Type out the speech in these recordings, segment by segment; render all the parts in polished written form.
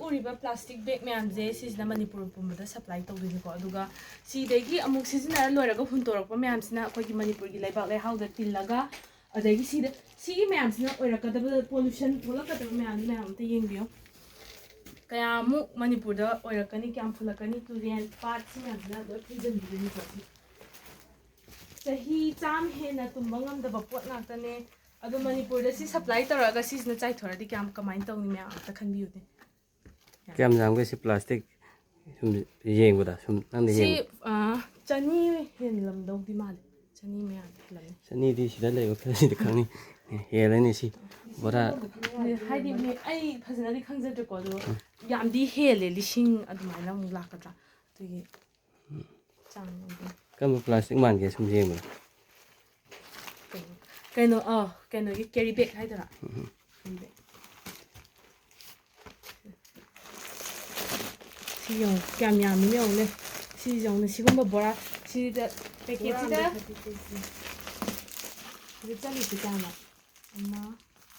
ꯎꯔꯤꯕ plastic bag ꯃꯌꯥꯝꯁꯦ ꯁꯤꯁꯤꯅ ꯃꯅꯤꯄꯨꯔ ꯄꯨꯝꯕꯗ ꯁꯄ꯭ꯂꯥꯏ ꯇꯧꯗꯣꯏꯅꯤꯀꯣ ꯑꯗꯨꯒ ꯁꯤꯗꯒꯤ ꯑꯃꯨꯛ ꯁꯤꯖꯤꯟꯅꯔ ꯂꯣꯏꯔꯒ ꯍꯨꯟꯇꯣꯔꯛꯄ ꯃꯌꯥꯝꯁꯤꯅ ꯑꯩꯈꯣꯏꯒꯤ ꯃꯅꯤꯄꯨꯔꯒꯤ ꯂꯩꯕꯥꯛ ꯂꯩꯍꯥꯎꯗ ꯇꯤꯜꯂꯒ ꯑꯗꯒꯤ ꯁꯤꯒꯤ ꯃꯌꯥꯝꯁꯤꯅ ꯑꯣꯏꯔꯛꯀꯗꯕ ꯄꯣꯂꯨꯁꯟ ꯊꯣꯛꯂꯛꯀꯗꯕ ꯃꯌꯥꯝꯁꯤ ꯃꯌꯥꯝ ꯑꯝꯇ ꯌꯦꯡꯕꯤꯌꯨ ꯀꯌꯥꯃꯨꯛ ꯃꯅꯤꯄꯨꯔꯗ ꯑꯣꯏꯔꯛꯀꯅꯤ ꯀꯌꯥꯝ ꯐꯨꯜꯂꯛꯀꯅꯤ ꯇꯨꯔꯦꯟ ꯄꯥꯠ ꯁꯤ ꯃꯌꯥꯝꯁꯤꯅ ꯂꯣꯏ ꯐꯨꯖꯤꯟꯕꯤꯗꯣꯏꯅꯤꯀꯣ ꯆꯍꯤ ꯆꯥꯝ ꯍꯦꯟꯅ ꯇꯨꯝꯕ ꯉꯝꯗꯕ ꯄꯣꯠ ꯉꯥꯛꯇꯅꯦ ꯑꯗꯣ ꯃꯅꯤꯄꯨꯔꯗ ꯁꯤ ꯁꯄ꯭ꯂꯥꯏ ꯇꯧꯔꯒ ꯁꯤꯁꯤꯅ ꯆꯥꯏꯊꯣꯔꯗꯤ ꯀꯃꯥꯏꯅ ꯇꯧꯅꯤ ꯃꯌꯥꯝ ꯑꯝꯇ ꯈꯟꯕꯤꯌꯨꯅꯦ ꯀꯌꯥꯝ ꯌꯥꯝꯒꯦ ꯁꯤ ꯄ꯭ꯂꯥꯁꯇꯤꯛ ꯁꯨꯝ ꯌꯦꯡꯕꯗ ꯁꯨꯝ ꯅꯪꯅ ꯁꯤ 200 ꯍꯦꯟꯂꯝꯗꯧꯗꯤ ꯃꯥꯜꯂꯦ 200 ꯃꯌꯥꯝ ꯍꯦꯜꯂꯝꯅꯤ 200ꯗꯤ ꯁꯤꯗ ꯂꯩꯕ ꯈꯔꯁꯤꯗꯤ ꯈꯪꯅꯤ ꯍꯦꯜꯂꯅꯤ ꯁꯤ ꯕꯣꯔꯥ ꯍꯥꯏꯗꯤ ꯑꯩ ꯐꯖꯅꯗꯤ ꯈꯪꯖꯗ꯭ꯔꯦꯀꯣ ꯑꯗꯣ ꯌꯥꯝꯗꯤ ꯍꯦꯜꯂꯦ 1000 ꯑꯗꯨꯃꯥꯏꯅ ꯑꯃꯨꯛ ꯂꯥꯛꯀꯗ꯭ꯔꯥ ꯑꯗꯨꯒꯤ ꯆꯥꯡ ꯀꯔꯝꯕ ꯄ꯭ꯂꯥꯁꯇꯤꯛ ꯃꯥꯟꯒꯦ ꯁꯨꯝ ꯌꯦꯡꯕꯗ ꯀꯩꯅꯣꯒꯤ ꯀꯦꯔꯤ ꯕꯦꯒ ꯍꯥꯏꯗꯣꯏꯔꯥ ꯁꯤ ꯌꯦꯡꯉꯨ ꯀꯌꯥꯝ ꯌꯥꯝꯃꯤꯅ ꯌꯦꯡꯉꯨꯅꯦ ꯁꯤ ꯌꯦꯡꯉꯨꯅꯦ ꯁꯤꯒꯨꯝꯕ ꯕꯣꯔꯥ ꯁꯤꯗ ꯄꯦꯀꯦꯠꯁꯤꯗ sida challaiba kayano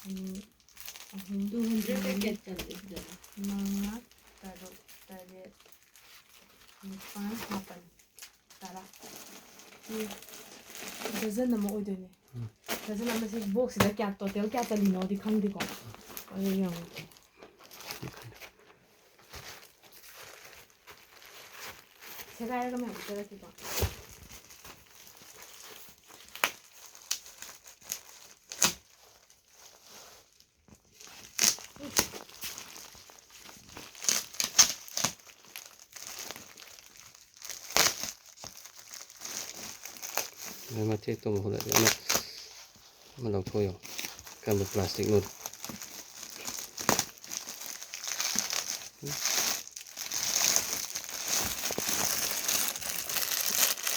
1 2 3 4 5 6 7 8 9 dozen ama oidoine dozen ama se box da kya total kya chalino di khangdi ko ayo yang segai ga me utara ki ba mà chết tôm hồi lại mà đọc thôi rồi cầm một plastic luôn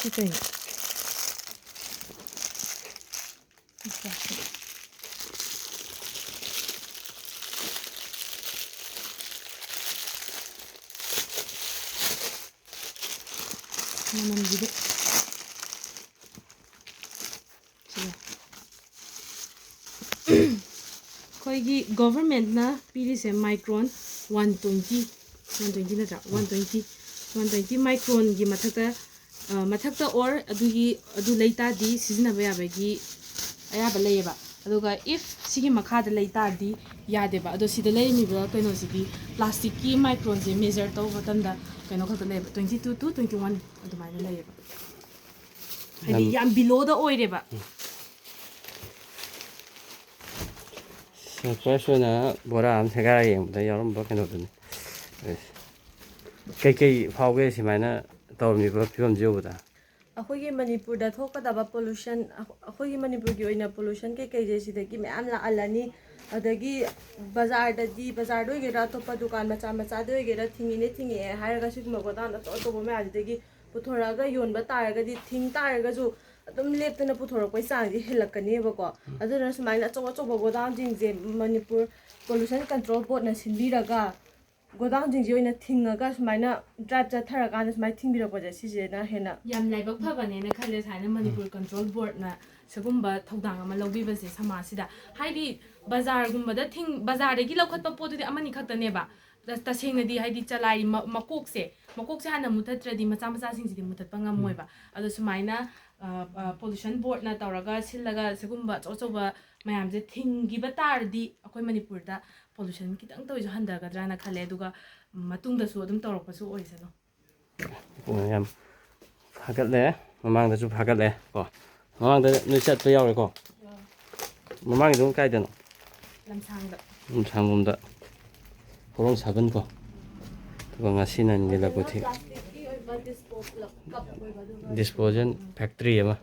Chicken. Naman gitu. Koigi government na pirise micron 120 natra 120 micron gi mathakta or adu leita di sizna ba yabagi ayaba leyeba aduga if sigi makhada leita di yadeba ado sida leymi ba kaino sidi plastic ki micron je measure to batamda kaino khata leyeba 22 to 21 adu mai leyeba hadi yam below the oireba first나 bora am segar yengda yarum ba keno dun kai phawge simaina tawmi ba phim jeuda ꯑꯩꯈꯣꯏꯒꯤ ꯃꯅꯤꯄꯨꯔꯗ ꯊꯣꯛꯀꯗꯕ pollution ꯑꯩꯈꯣꯏꯒꯤ ꯃꯅꯤꯄꯨꯔꯒꯤ ꯑꯣꯏꯅ pollution ꯀꯩꯀꯩꯁꯦ ꯁꯤꯗꯒꯤ ꯃꯌꯥꯝ ꯂꯥꯛꯍꯜꯂꯅꯤ ꯑꯗꯒꯤ ꯕꯖꯥꯔꯗ ꯑꯣꯏꯒꯦꯔꯥ ꯑꯇꯣꯞꯄ ꯗꯨꯀꯥꯟ ꯃꯆꯥꯗ ꯑꯣꯏꯒꯦꯔꯥ ꯊꯤꯡꯉꯛꯑꯦ ꯍꯥꯏꯔꯒ ꯁꯤꯒꯨꯝꯕ ꯒꯣꯗꯥꯎꯟ ꯑꯆꯧꯕ ꯃꯌꯥꯝꯁꯤꯗꯒꯤ ꯄꯨꯊꯣꯔꯛꯑꯒ ꯌꯣꯟꯕ ꯇꯥꯔꯒꯗꯤ ꯊꯤꯡ ꯇꯥꯔꯒꯁꯨ ꯑꯗꯨꯝ ꯂꯦꯞꯇꯅ ꯄꯨꯊꯣꯔꯛꯄꯒꯤ ꯆꯥꯡꯁꯤ ꯍꯦꯜꯂꯛꯀꯅꯦꯕꯀꯣ ꯑꯗꯨꯅ ꯁꯨꯃꯥꯏꯅ ꯑꯆꯧꯕ ꯒꯣꯗꯥꯎꯟꯁꯤꯡꯁꯦ ꯃꯅꯤꯄꯨꯔ ꯄꯣꯂꯨꯁꯟ ꯀꯟꯇ꯭ꯔꯣꯜ ꯕꯣꯔꯗꯅ ꯁꯤꯟꯕꯤꯔꯒ ꯒꯣꯗꯥꯎꯟꯁꯤꯡꯁꯦ ꯑꯣꯏꯅ ꯊꯤꯡꯉꯒ ꯁꯨꯃꯥꯏꯅ ꯗ꯭ꯔꯥꯏꯕ ꯆꯠꯊꯔꯀꯥꯟꯗ ꯁꯨꯃꯥꯏꯅ ꯊꯤꯡꯕꯤꯔꯛꯄꯁꯦ ꯁꯤꯁꯤꯅ ꯍꯦꯟꯅ ꯌꯥꯝ ꯂꯥꯏꯕꯛ ꯐꯕꯅꯦꯅ ꯈꯜꯂꯦ ꯁꯥꯏꯅ ꯃꯅꯤꯄꯨꯔ ꯀꯟꯇ꯭ꯔꯣꯜ ꯕꯣꯔꯗꯅ ꯁꯤꯒꯨꯝꯕ ꯊꯧꯗꯥꯡ ꯑꯃ ꯂꯧꯕꯤꯕꯁꯦ ꯁꯃꯥꯖꯁꯤꯗ ꯍꯥꯏꯗꯤ ꯕꯖꯥꯔꯒꯨꯝꯕꯗ ꯕꯖꯥꯔꯗꯒꯤ ꯂꯧꯈꯠꯄ ꯄꯣꯠꯇꯨꯗꯤ ꯑꯃꯅꯤ ꯈꯛꯇꯅꯦꯕ ꯇꯁꯦꯡꯅꯗꯤ ꯍꯥꯏꯗꯤ ꯆꯂꯥꯏ ꯃꯀꯣꯛꯁꯦ ꯍꯥꯟꯅ ꯃꯨꯊꯠꯇ꯭ꯔꯗꯤ ꯃꯆꯥꯁꯤꯡꯁꯤꯗꯤ ꯃꯨꯊꯠꯄ ꯉꯝꯃꯣꯏꯕ ꯑꯗꯣ ꯁꯨꯃꯥꯏꯅ ꯄꯣꯂꯨꯁꯟ ꯕꯣꯔꯗꯅ ꯇꯧꯔꯒ ꯁꯤꯜꯂꯒ ꯁꯤꯒꯨꯝꯕ ꯑꯆꯧꯕ ꯃꯌꯥꯝꯁꯦ ꯊꯤꯡꯈꯤꯕ ꯇꯥꯔꯗꯤ ꯑꯩꯈꯣꯏ ꯃꯅꯤꯄꯨꯔꯗ ꯄꯣꯂꯨꯁꯟ ꯈꯤꯇꯪ ꯇꯧꯔꯤꯁꯨ ꯍꯟꯊꯒꯗ꯭ꯔꯥꯅ ꯈꯜꯂꯦ ꯑꯗꯨꯒ ꯃꯇꯨꯡꯗꯁꯨ ꯑꯗꯨꯝ ꯇꯧꯔꯛꯄꯁꯨ ꯑꯣꯏꯁꯅꯨ ꯌꯥꯝ ꯐꯒꯠꯂꯦ ꯃꯃꯥꯡꯗꯁꯨ ꯐꯒꯠꯂꯦ ꯀꯣ ꯃꯃꯥꯡꯗ ꯅꯣꯏ ꯆꯠꯄ ꯌꯥꯎꯔꯦꯀꯣ ꯃꯃꯥꯡꯒꯤꯗꯣ ꯀꯥꯏꯗꯅꯣ ꯂꯝꯁꯥꯡꯂꯣꯝꯗ ꯍꯣꯔꯣꯡ ꯁꯥꯕꯟ ꯀꯣ ꯑꯗꯨꯒ ꯉꯁꯤꯅ ꯅꯤꯂꯥꯄꯨꯊꯤ ꯗꯤꯁꯄꯣꯖꯦꯜ ꯐꯦꯛꯇ꯭ꯔꯤ ꯑꯃ